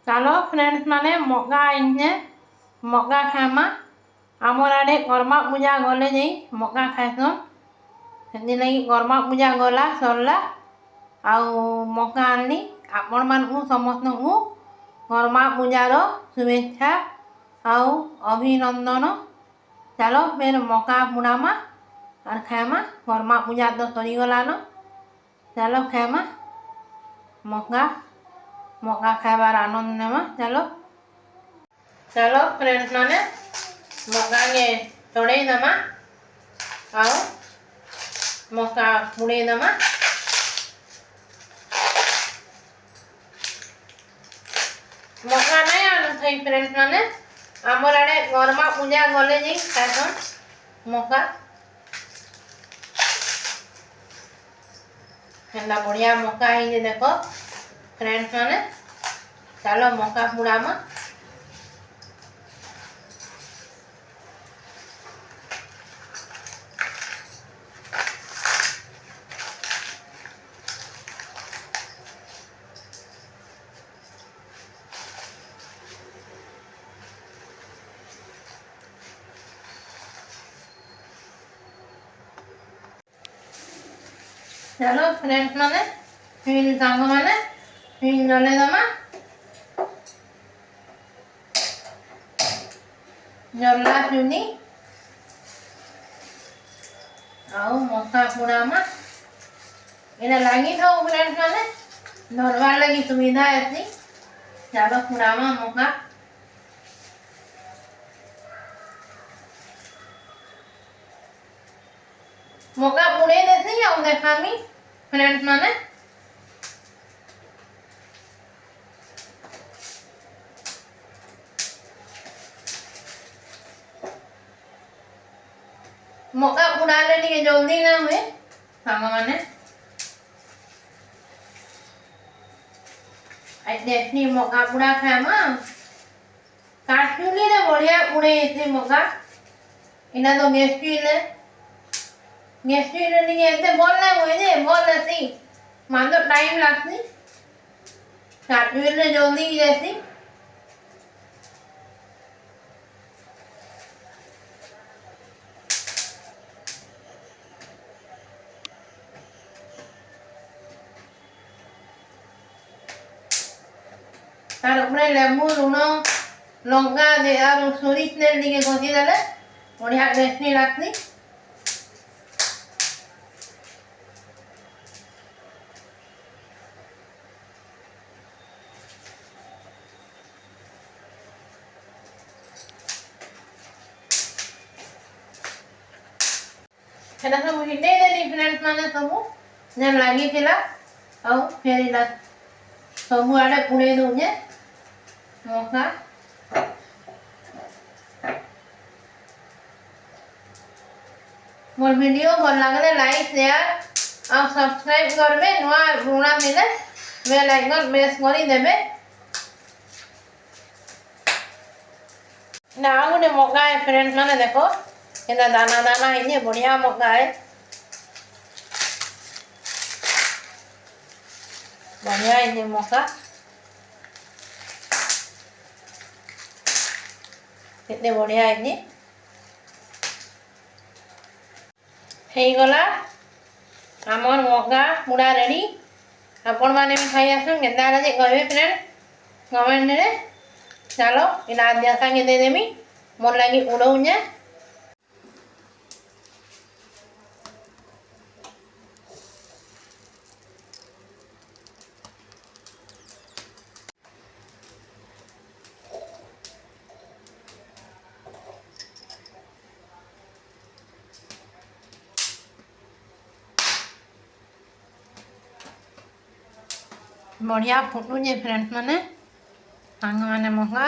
चलो फ्रेंड्स माने मगा इन्हे मगा खामा आमर आड़े गरमा पूजा गले नहीं मगा खाएसन से लगी गरमा पूजा गला सरला आउ मका आनी आपण मानू समस्त को गरमा पूजार शुभेच्छा आउ अभिनंदन। चलो फिर मका पुड़ामा और खाएमा गरमा पूजा तो सरीगला न। चलो खाएमा मका मका खाबार आनंद नेमा। चलो चलो फ्रेंड्स माने मका के चढ़े दमा आओ मका पुड़े दमा। मका नहीं आलू थी फ्रेंड्स माने आमर आड़े गरमा पूजा गले जी खाएसन मका है बढ़िया मका ही देखो फ्रेंड्स माने। चलो मका पुड़ामा चलो फ्रेंड्स माने फिर सांग माने फिर जले दमा जल्ला चुनी आओ मका पुड़ामा इना लागी था फ्रेंड्स माने धरवार लगी सुविधा ऐसी। चलो पुड़ामा मका मका पुड़े देसी आउ देखामी फ्रेंड्स माने। मका पुड़ाले टिके जल्दी ना हुए सांग माने देखनी मका पुड़ा खाएमा काटुली ने बढ़िया पुड़े ऐसे मका इना तो गैस टिके ऐसे बोल ना हुए जे बोल ऐसी मान तो टाइम लगती काटुली ने जल्दी जैसी। तार ऊपर लेंबू लुण लंका दे और सोरिष तेल टिके घषी देले बढ़िया टेस्टी लागती। सेटा सब हिटे देली फ्रेंड्स माने सबू जे लागी थिला आउ फेरिला सबू आड़े पुड़े दउजे मका। मोर वीडियो भल लागले लाइक शेयर और सब्सक्राइब करबे नवा रुणा मिले बेल आइकन प्रेस करी देबे। ना गोटे मका है फ्रेंड्स माने देखो केना दाना दाना है बढ़िया मका है बढ़िया है मका कितने बढ़िया है गला आमर मका पुड़ा रेडी। आपण माने भी खाई आसन केनता लगे कहबे फ्रेंड कमेंट रे। चलो इना आद्या संगे दे देमी मोर लागी उड़ौने। बढ़िया फुटुजे फ्रेंड्स माने सांग माने मका।